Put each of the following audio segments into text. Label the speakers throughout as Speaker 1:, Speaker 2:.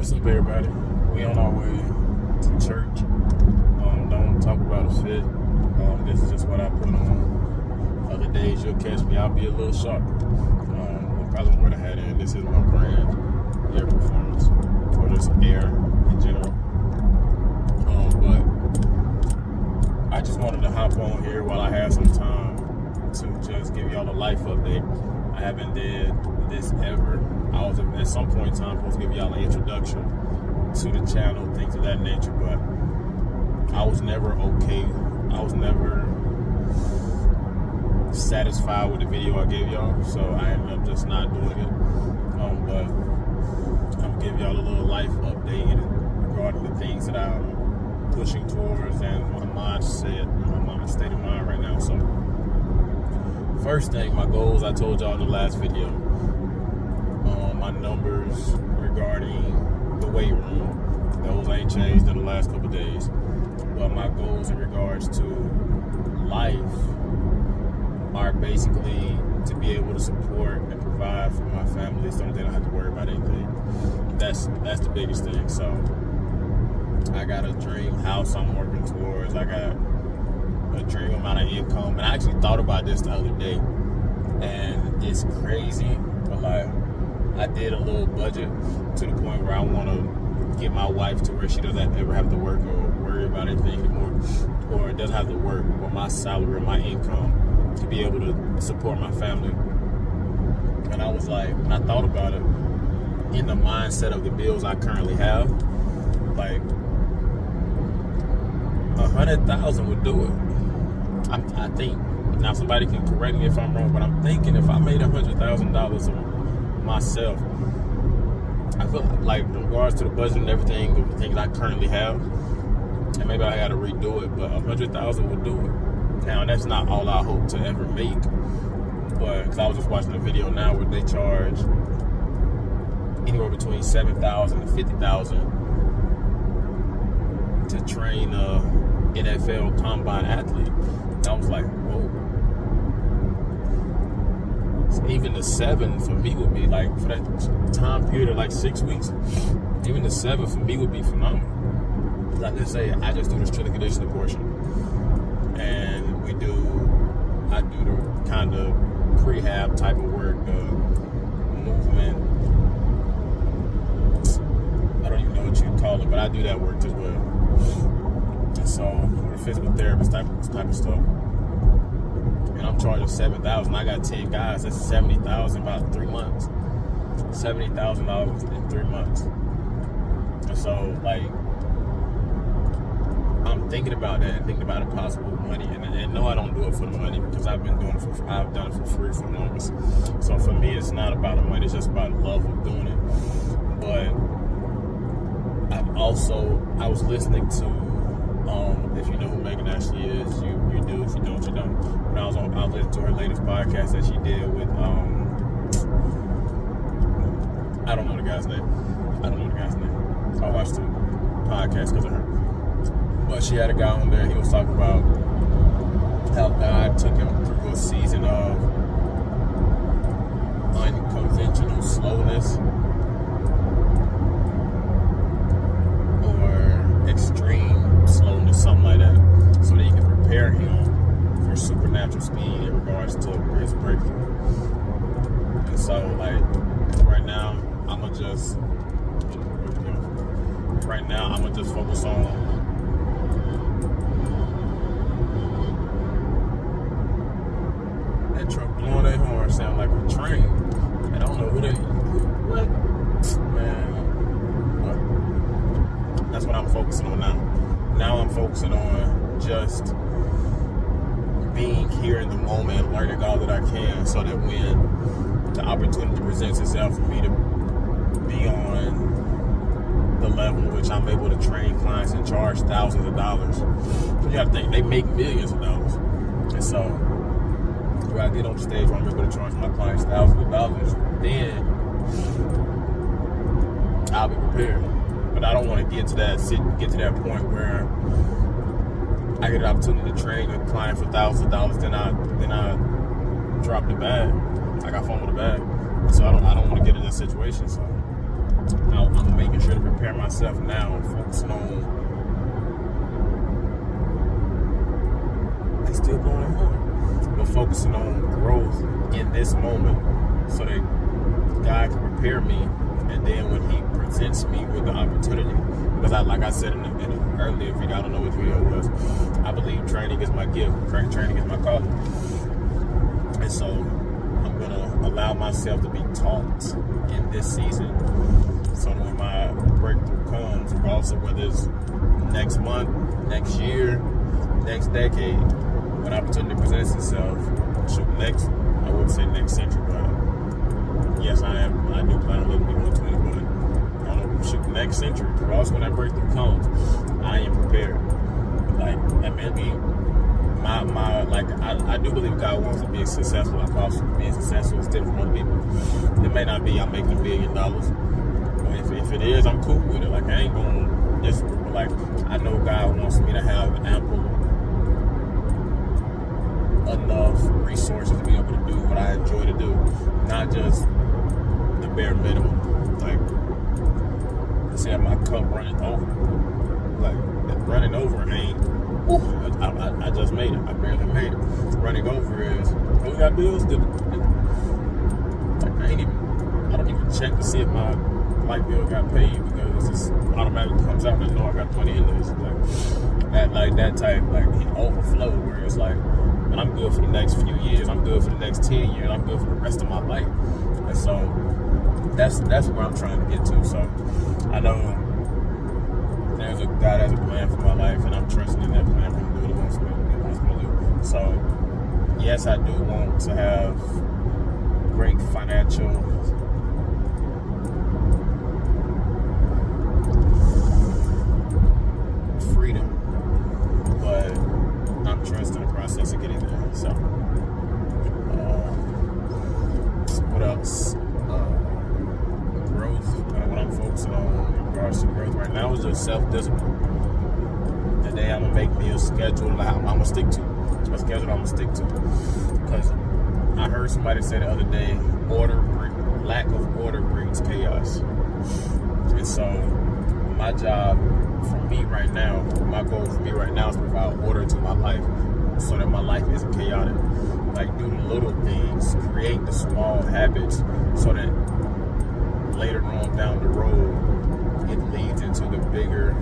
Speaker 1: What's up, everybody? We on our way to church. Don't talk about a fit. This is just what I put on. Other days you'll catch me, I'll be a little sharper. I probably would have had it. This is my brand, Air Performance, or just Air in general. But I just wanted to hop on here while I have some time to just give y'all a life update. I haven't did this ever. I was at some point in time supposed to give y'all an introduction to the channel, things of that nature, but I was never okay. I was never satisfied with the video I gave y'all, so I ended up just not doing it. But I'm gonna give y'all a little life update regarding the things that I'm pushing towards and my state of mind right now. So first thing, my goals, I told y'all in the last video. My numbers regarding the weight room, those ain't changed in the last couple of days. But my goals in regards to life are basically to be able to support and provide for my family so they don't have to worry about anything. That's the biggest thing. So I got a dream house I'm working towards. I got a dream amount of income. And I actually thought about this the other day, and it's crazy, but like, I did a little budget to the point where I want to get my wife to where she doesn't ever have to work or worry about anything anymore, or doesn't have to work, or my salary or my income to be able to support my family. And I was like, when I thought about it, in the mindset of the bills I currently have, like $100,000 would do it. I think. Now somebody can correct me if I'm wrong, but I'm thinking if I made $100,000 myself, I feel like in regards to the budget and everything, the things I currently have, and maybe I gotta redo it, but $100,000 would do it. Now that's not all I hope to ever make, but because I was just watching a video now where they charge anywhere between $7,000 and $50,000 to train a NFL combine athlete. And I was like, whoa. Even the 7 for me would be like, for that time period of like 6 weeks, even the 7 for me would be phenomenal. Like, let's say I just do the strength and conditioning portion, and I do the kind of prehab type of work, movement. I don't even know what you'd call it, but I do that work as well. And so, for the physical therapist type of stuff. And I'm charging $7,000. I got 10 guys. That's $70,000 about 3 months. $70,000 in 3 months. And so, like, I'm thinking about that and thinking about the possible money. And no, I don't do it for the money, because I've done it for free for the longest. So for me, it's not about the money. It's just about love of doing it. But I was listening to, if you know who Megan Ashley is, you do. If you don't, you don't. When I was listening to her latest podcast that she did with, I don't know the guy's name. So I watched the podcast because of her. But she had a guy on there. He was talking about how God took him through a season of unconventional slowness, or extreme slowness, something like that, so that he can prepare him for supernatural speed in regards to his breakthrough. And so, like, right now, I'm gonna just focus on that truck blowing their horn sound like a train. And I don't know what? Man. That's what I'm focusing on now. Now I'm focusing on just being here in the moment, learning all that I can, so that when the opportunity presents itself for me to be on the level in which I'm able to train clients and charge thousands of dollars. You gotta think, they make millions of dollars. And so when I get on the stage where I'm able to charge my clients thousands of dollars, then I'll be prepared. But I don't want to get to that point where I get an opportunity to train a client for thousands of dollars, then I drop the bag. I got fumbled the bag. So I don't want to get in that situation. So I'm making sure to prepare prepare myself now, focusing on. They still blowing it hard, but focusing on growth in this moment, so that God can prepare me, and then when He presents me with the opportunity, because like I said in an earlier video, I don't know which video it was, I believe training is my gift, training is my calling, and so I'm gonna allow myself to be taught in this season, so that when my breakthrough comes, regardless of whether it's next month, next year, next decade, when opportunity presents itself, I wouldn't say next century, but yes, I do plan on living to be 120, but I don't know, next century, regardless when that breakthrough comes, I am prepared. Like, that may be I do believe God wants to be successful. Like, also being successful is different from other people. It may not be I'm making $1 billion, but if it is, I'm cool with it. Like, I ain't gonna just, like, I know God wants me to have enough resources to be able to do what I enjoy to do, not just the bare minimum. Like, let's say my cup running over. Like, running over ain't, I just made it. I barely made it. Running over is, we got bills to, like, I don't even check to see if my light bill got paid, because it just automatically comes out and I know I got money in this. Like that type, like, overflow, where it's like, and I'm good for the next few years, I'm good for the next 10 years, I'm good for the rest of my life. And so that's where I'm trying to get to. So I know God has a plan for my life, and I'm trusting in that plan for Him to do what He wants me to do. So yes, I do want to have great financial freedom, but I'm trusting the process of getting there. So, what else? Growth. What I'm focusing on in regards to growth right now is just self-discipline. Today, I'm gonna make me a schedule that I'm gonna stick to. A schedule I'm gonna stick to. Because I heard somebody say the other day, lack of order breeds chaos. And so, my job for me right now, my goal for me right now is to provide order to my life, so that my life isn't chaotic. Like, do the little things, create the small habits, so that later on down the road, it leads into a bigger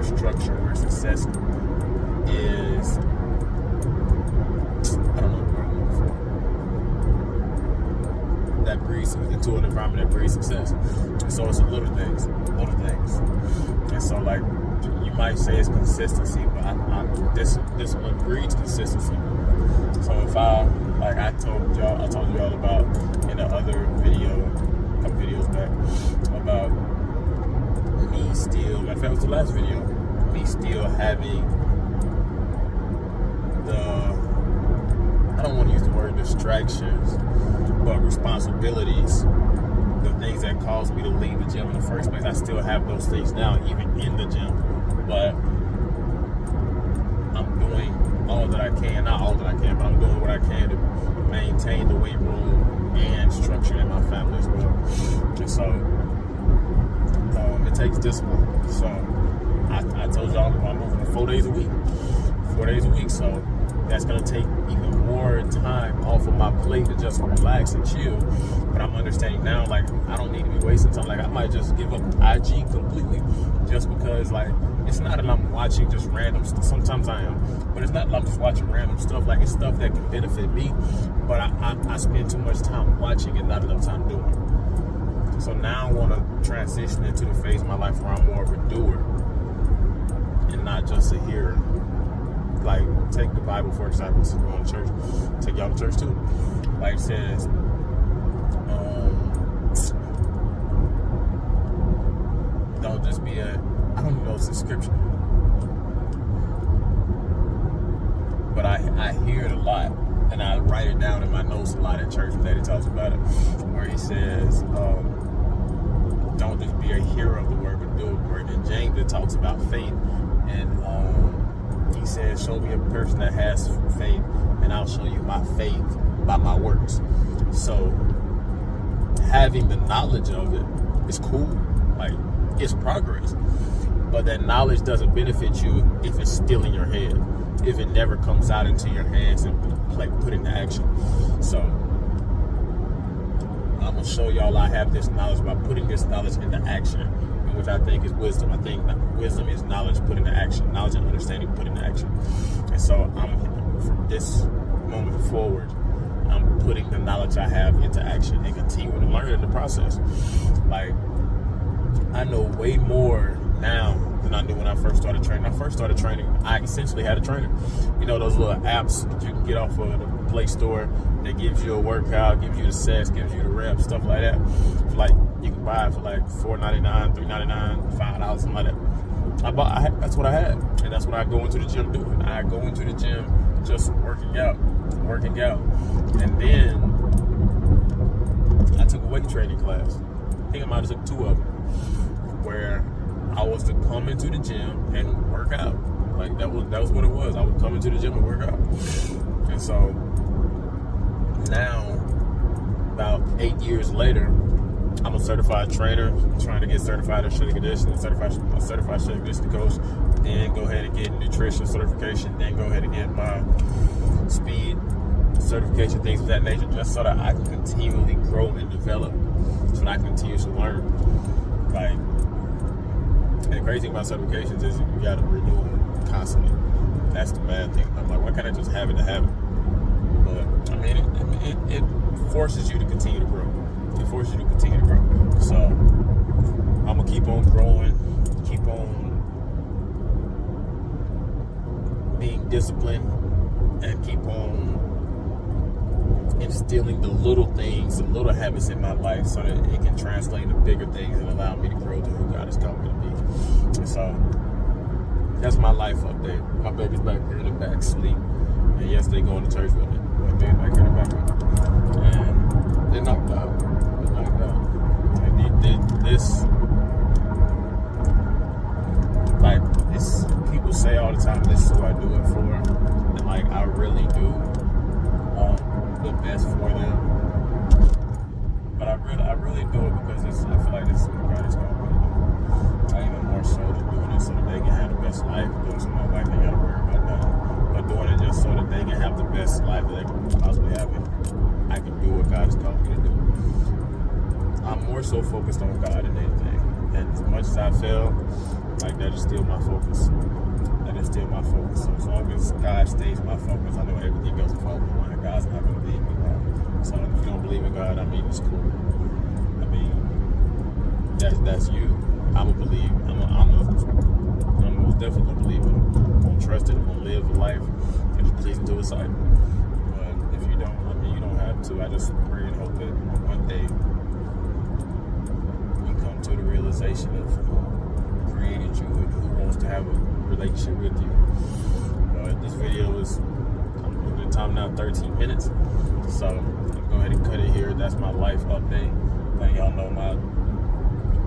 Speaker 1: structure where success is, I don't know what I'm looking for, that breeds into an environment that breeds success. And so it's the little things. And so, like, you might say it's consistency, but discipline breeds consistency. So if I told y'all about in the other video, a couple videos back, about me still, in fact, it was the last video, me still having I don't want to use the word distractions, but responsibilities, the things that caused me to leave the gym in the first place. I still have those things now, even in the gym, but I'm doing all that I can, not all that I can, but I'm doing what I can to maintain the weight room and structure in my family as well. And so it takes discipline. So I told y'all I'm moving 4 days a week. 4 days a week. So that's going to take even more time off of my plate to just relax and chill. But I'm understanding now, like, I don't need to be wasting time. Like, I might just give up IG completely just because, like, it's not that I'm watching just random stuff. Sometimes I am. But it's not that I'm just watching random stuff. Like, it's stuff that can benefit me. But I spend too much time watching and not enough time doing. So now I want to transition into the phase of my life where I'm more of a doer and not just a hearer. Like, take the Bible, for example, to go to church. Take y'all to church too. Like it says, don't just be I don't even know if it's a scripture, but I hear it a lot, and I write it down in my notes a lot at church. And Daddy talks about it, where he says, don't just be a hearer of the word, but do the word. And James, it talks about faith, and he says, show me a person that has faith, and I'll show you my faith by my works. So having the knowledge of it is cool. Like, it's progress. But that knowledge doesn't benefit you if it's still in your head, if it never comes out into your hands and put into action. So I'm gonna show y'all I have this knowledge by putting this knowledge into action, which I think is wisdom. I think wisdom is knowledge put into action, knowledge and understanding put into action. And so from this moment forward, I'm putting the knowledge I have into action and continuing to learn in the process. Like, I know way more now than I knew when I first started training. I essentially had a trainer. You know, those little apps that you can get off of the Play Store that gives you a workout, gives you the sets, gives you the reps, stuff like that. Like, you can buy it for like $4.99, $3.99, $5, something like that. That's what I had, and that's what I go into the gym doing. I go into the gym just working out. And then I took a weight training class. I think I might have took 2 of them, where I was to come into the gym and work out. Like, that was what it was. I would come into the gym and work out. And so now, about 8 years later, I'm a certified trainer, trying to get certified in strength and conditioning, certified strength and conditioning coach, then go ahead and get nutrition certification, then go ahead and get my speed certification, things of that nature, just so that I can continually grow and develop, so that I can continue to learn. Like, and the crazy thing about certifications is you gotta renew them constantly. That's the bad thing. I'm like, why can't I just have it to have it? But I mean, it forces you to continue to grow. It forces you to continue to grow. So I'm gonna keep on growing, keep on being disciplined, and keep on instilling the little things, the little habits in my life, so that it can translate into bigger things and allow me to grow to who God has called me to be. And so that's my life update. My baby's back here in the back sleep, and yesterday going to church with me. My baby's back here in the back, and they're knocked out. This people say all the time, this is who I do it for, and like, I really do want the best for them, but I really do it because I feel like this is what God has called me to do. I even more so than doing it so that they can have the best life, doing it so my wife ain't gotta worry about that, but doing it just so that they can have the best life that they can possibly have. I can do what God has called me to do. I'm more so focused on God than anything. And as much as I feel like that is still my focus. That is still my focus. So as long as God stays my focus, I know everything else will fall in line. God's not going to leave me wrong. So if you don't believe in God, I mean, it's cool. I mean, that's you. I'm a believer. I'm most definitely a believer. I'm going to trust it. I'm going to live a life that is pleasing to His sight. But if you don't, I mean, you don't have to. I just pray and hope that one day to the realization of who created you and who wants to have a relationship with you. This video is, I'm looking at time now, 13 minutes. So I'm go ahead and cut it here. That's my life update. Letting y'all know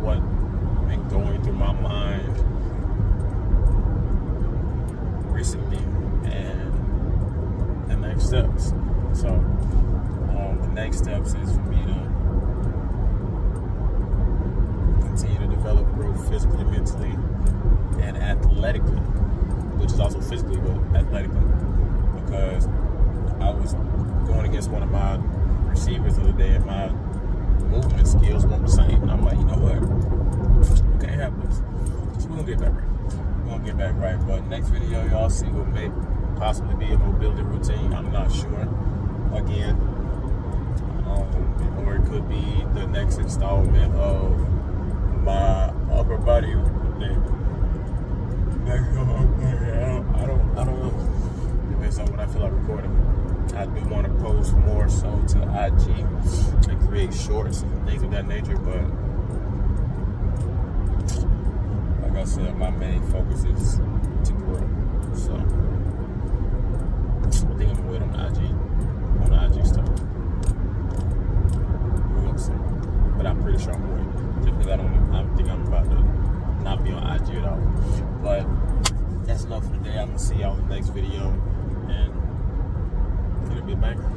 Speaker 1: what been going through my mind recently and the next steps. So the next steps is for me to continue to develop growth physically, mentally, and athletically, which is also physically, but athletically, because I was going against one of my receivers the other day, and my movement skills weren't the same, and I'm like, you know what, we can't have this, so we're gonna get back right. But next video, y'all see what may possibly be a mobility routine. I'm not sure, again, or it could be the next installment of my upper body thing. I don't know. Depends on what I feel like recording. I do want to post more so to IG and create shorts and things of that nature, but like I said, my main focus is to grow. So I think I'm gonna wait on the IG stuff. We're gonna see. But I'm pretty sure I'm gonna wait. Because I think I'm about to not be on IG at all. But that's enough for today. I'm gonna see y'all in the next video, and it'll be a banger.